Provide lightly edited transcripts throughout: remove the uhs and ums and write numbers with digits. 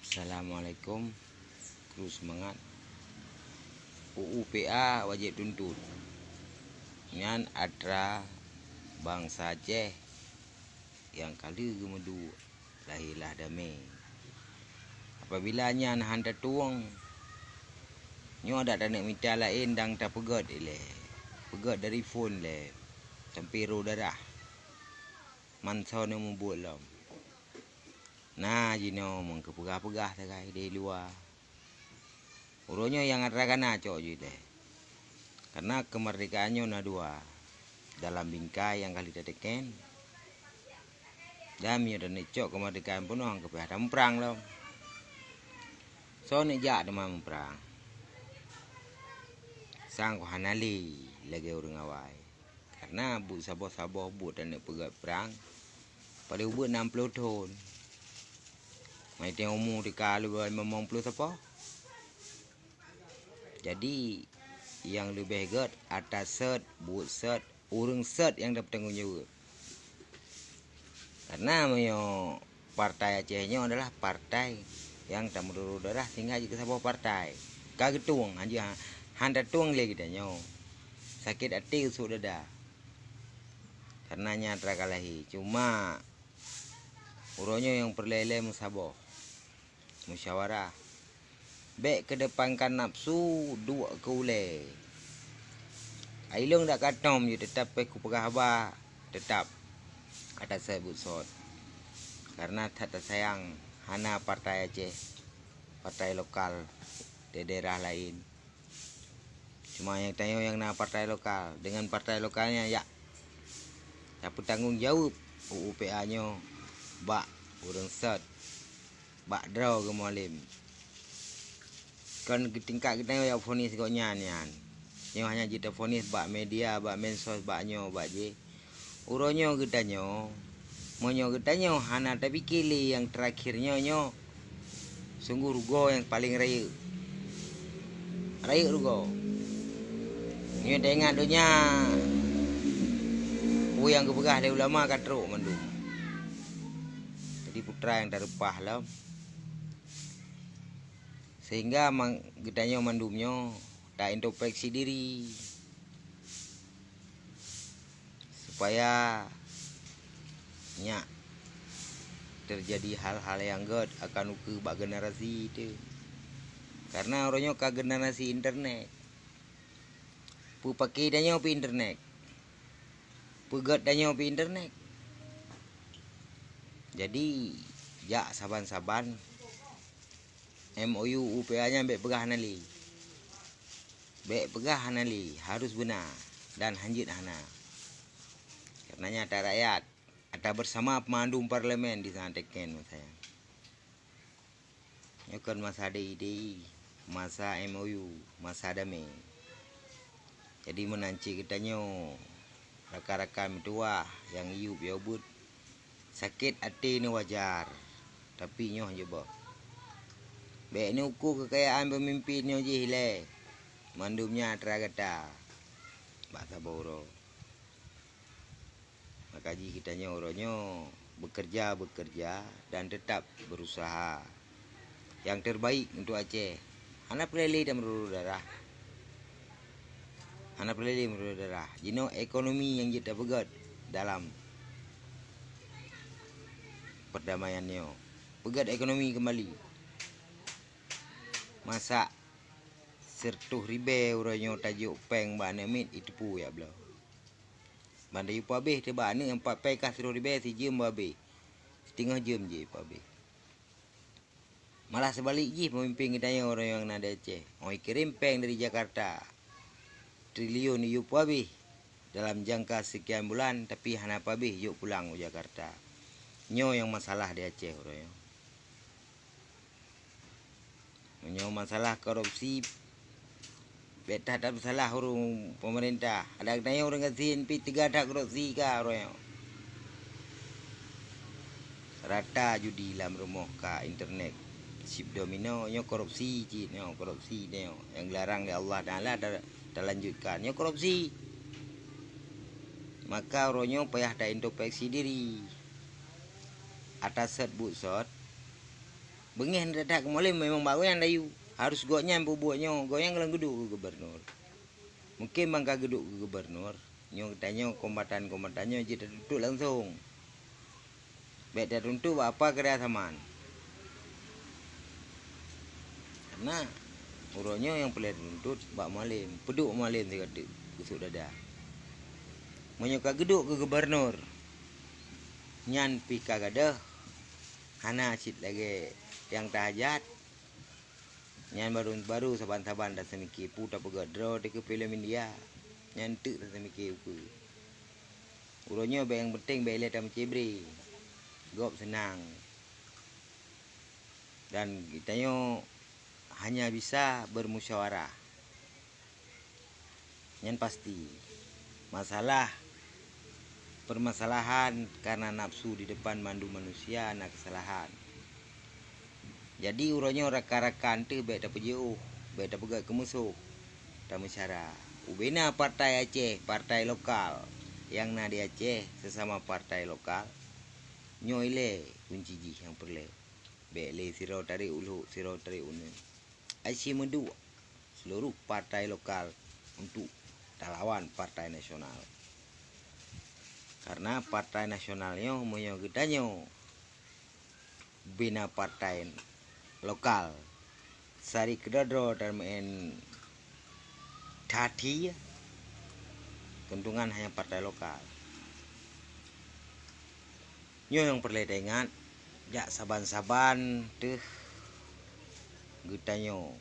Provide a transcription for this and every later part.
Assalamualaikum. Terus semangat. UUPA wajib tuntut dengan adra bangsa Aceh yang kali gemedu lahirlah damai. Apabila nyan handa tuang nyo ada nak minta lain dang tak pegat ile. Pegat dari phone le. Sampai ro darah. Mansa ni membuat lam. Nah jino mong kepegah-pegah takai di luar. Uronya yang adra-kana cok je le. Karena kemerdekaannya na dua. Dalam bingkai yang kali teken. Dami dan cok kemerdekaan pun orang kepeh ada perang lam. So ni jak demam perang. Sang ko hanali lagi orang awai. Karena bu saboh-saboh bu dan nak pegat perang. Pada ubut 60 tahun. Mai tengok umur di kalau memang puluh siapa. Jadi yang lebih hebat atas set, buat set, urung set yang dapat tanggung jawab. Karena partai Acehnya adalah partai yang tak meruru darah sehingga jika sebuah partai. Kagetung aja handa tuang lagi danyo. Sakit hati sudah dah. Karena nyatra kalahi. Cuma uronya yang perlele musaboh. Musyawarah. Baik kedepankan nafsu dua keule. Ailung tak katom je tetap ku pegah abah tetap atas saya butsot. Karena tak tersayang hana partai Aceh, partai lokal di daerah lain. Cuma yang tanya yang na partai lokal dengan partai lokalnya ya. Tapi tanggung jawab UUPA-nya bak urang set bak draw ke mualim. Kan tingkat kita ya fonis kok nyan. Nyo hanya kita fonis bak media, bak mensos, baknyo, bak je. Uronyo gedanyo, monyo gedanyo hana tapi kili yang terakhirnya nyo. Sungguh rugo yang paling raya. Raya rugo. Nyo tengah dunia. Yang kepegah dari ulama katruk mandum. Jadi putra yang terupah lah. Sehingga gedanyo mandumnya tak introspeksi diri. Supaya nyak terjadi hal-hal yang ged akan uke bak generasi itu. Karena orangnya ke generasi internet. Pu pakai danyo pi internet. Pegat danyo pi internet. Jadi jak saban-saban MOU UPA-nya baik pegah hanali. Baik pegah hanali harus benar dan hanjit hana. Karenanya ada rakyat ada bersama pemandu parlemen di sana teken saya. Nyokon masa DIDI, masa MOU, masa damai. Jadi menanci kitanya rakan-rakan tua yang iup ya but sakit hati ni wajar. Tapi nyoh je bah. Baik ni ukur kekayaan pemimpinnya je hile. Mandumnya teragata. Bahasa Boro. Maka ji kitanya orangnya bekerja dan tetap berusaha. Yang terbaik untuk Aceh. Anak pelili dan meruru darah. Anak pelili meruru darah. Jino ekonomi yang kita pegat dalam perdamaiannya. Pegat ekonomi kembali. Masa sertuh ribe orangnya tajuk peng bana mit itu pu ya belau. Banda yu habis te bana 4 peng kah sertuh ribe si jam habis. Setengah jam je habis. Malah sebalik je pemimpin kita orang yang nada Aceh. Oi kirim peng dari Jakarta. Triliun yu habis dalam jangka sekian bulan tapi hana habis yuk pulang ke Jakarta. Nyo yang masalah di Aceh orangnya. Nyo masalah korupsi. Betah tak bersalah urung pemerintah. Ada tanya orang kasihin pi 3 tak korupsi ka orangnya. Rata judi dalam rumah ka internet. Sip domino nyo korupsi cik nyo korupsi nyo. Yang larang oleh Allah Taala dah lanjutkan nyo korupsi. Maka orangnya payah tak introspeksi diri. Atas set butsot Bengen dadak kemoleh memang bawean dayu. Harus gonya bubuhnya, goyang kalau geduk ke gubernur. Mungkin bangka geduk ke gubernur. Nyo tanya kombatan-kombatannya jadi duduk langsung. Beda tentu apa kerjasama. Karena uronyo yang pelit nuntut bak malim, peduk malim dia kata kusuk dada. Menyoka geduk ke gubernur. Nyan pika gadah. Hana cit lagi yang tahajat. Nyan baru saban-saban dah semiki puta pegadro di ke film India. Nyan tu dah semiki uku. Uronyo yang penting bela tam cibri. Gop senang. Dan kitanya hanya bisa bermusyawarah. Yang pasti permasalahan karena nafsu di depan mandu manusia nak kesalahan. Jadi uronyo rekan-rekan tu baik dapat jauh, baik dapat pegat ke musuh. Tamu cara. Ubena partai Aceh, partai lokal yang na di Aceh sesama partai lokal. Nyoile kunci ji yang perle. Bele sirau tarik ulu, sirau tarik unen. Aceh mendu seluruh partai lokal untuk lawan partai nasional. Karena partai nasionalnya menyo gedanyo bina partai lokal. Sari kedodro dan main tadi keuntungan hanya partai lokal. Nyo yang perlu ingat, jak saban-saban tuh gedanyo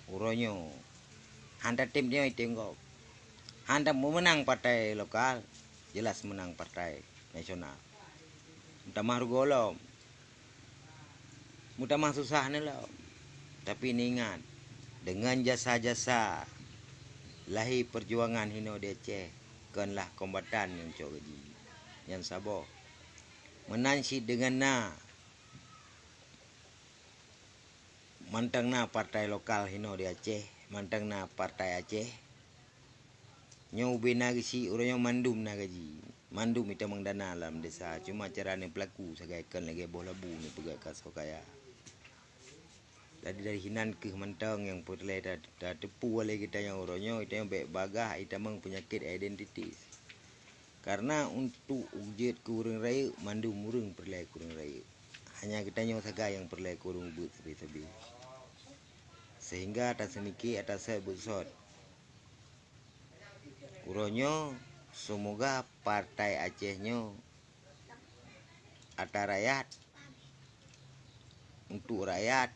uronyo handa timnya itu enggak. Handa mau menang partai lokal, jelas menang partai nasional. Mutamah rugolom, mutamah susah nih lo. Tapi ini ingat, dengan jasa-jasa lahi perjuangan hino di Aceh, kenlah kombatan yang cok gaji, yang sabo. Menansi dengan mantang na partai lokal hino di Aceh, mantang na partai Aceh. Nyo bina gisi uronyo mandum na gaji. Mandum itu mengdana dalam desa. Cuma caranya pelaku sagaikan lagi bola bu ni pegai kaso kaya. Dari hinan ke mantang yang perle dah tepu oleh kita yang uronyo itu yang baik bagah itu memang penyakit identitas. Karena untuk ujet kurang raya mandum murung perle kurang raya. Hanya kita yang saga yang perle kurang but sebi-sebi. Sehingga atas semiki atas saya bersot. Uronyo semoga partai Acehnya ada rakyat untuk rakyat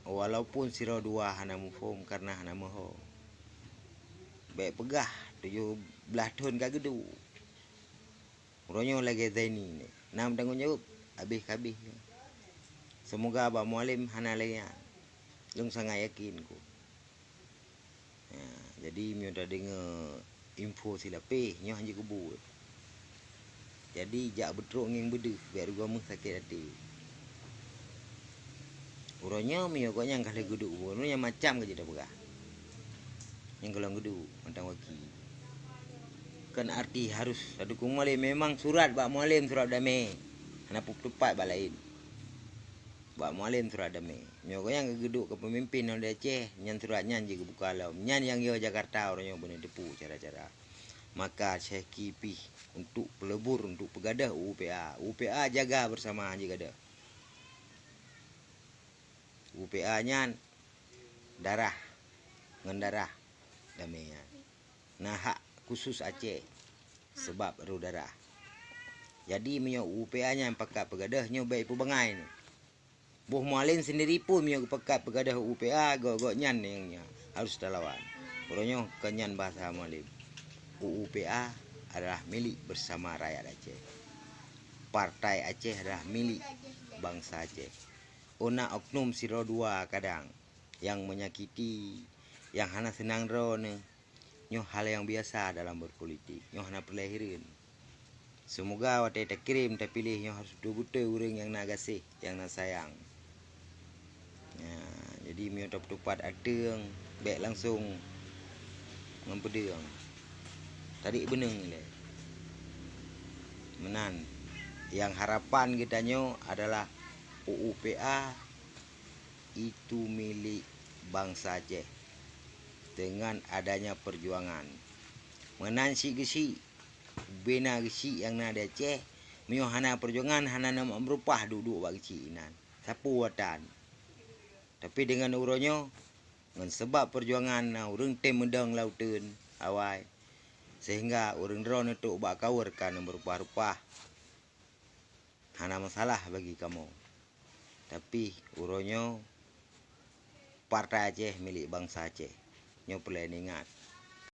walaupun siro dua hana mufum karena hana moho baik pegah 17 tahun kagedu uronyo lagi zaini nam tanggung jawab habis semoga Abah Mualim hana lagi lung sangat yakin ku. Jadi mio dah dengar info silape nyo hanya kubu. Jadi jak betruk nging bedeh biar gua sakit hati. Uronyo mio kok yang kali guduk uronyo yang macam ke dah begah. Yang kalau guduk mentang waki. Kan arti harus ada kumale memang surat Pak Mualim surat damai. Hana tepat bak lain. Pak Mualim surat damai. Mio kok yang geduk ke pemimpin orang Aceh nyan suratnya je ke buka alam. Nyan yang yo Jakarta uronyo bener depu cara-cara. Maka Syekh Kipi untuk pelebur untuk pegadah UPA. UPA jaga bersama Haji Gadah. UPA nyan darah ngendarah damainya. Nah hak khusus Aceh sebab ru darah. Jadi menyo UPA nya pakat pegadahnya baik pubangai ni. Buh Mualim sendiri pun menyo pakat pegadah UPA gok nyan yang harus lawan. Uronyo kenyan bahasa Mualim. UPA adalah milik bersama rakyat Aceh. Partai Aceh adalah milik bangsa Aceh. Ona oknum siro dua kadang yang menyakiti, yang hana senang ro ne, nyo hal yang biasa dalam berpolitik. Nyo hana perlahirin. Semoga waktu kita kirim kita pilih nyo harus betul-betul orang yang nak kasih, yang nak sayang. Ya, jadi mio tepat ada yang baik langsung ngempedeng. Tadi beneng le. Menan. Yang harapan kita nyo adalah UPA itu milik bangsa Aceh dengan adanya perjuangan. Menansi gesi, bina gesi yang ada Aceh, mio hana perjuangan hana nama berupah duduk bagi cinan. Sapu watan. Tapi dengan uronyo, dengan sebab perjuangan urang tem mendang lautan awai. Sehingga urang drone itu bak kawur kan berupah-upah. Hana masalah bagi kamu. Tapi uronyo Partai Aceh milik bangsa Aceh. Nyo perlu ingat.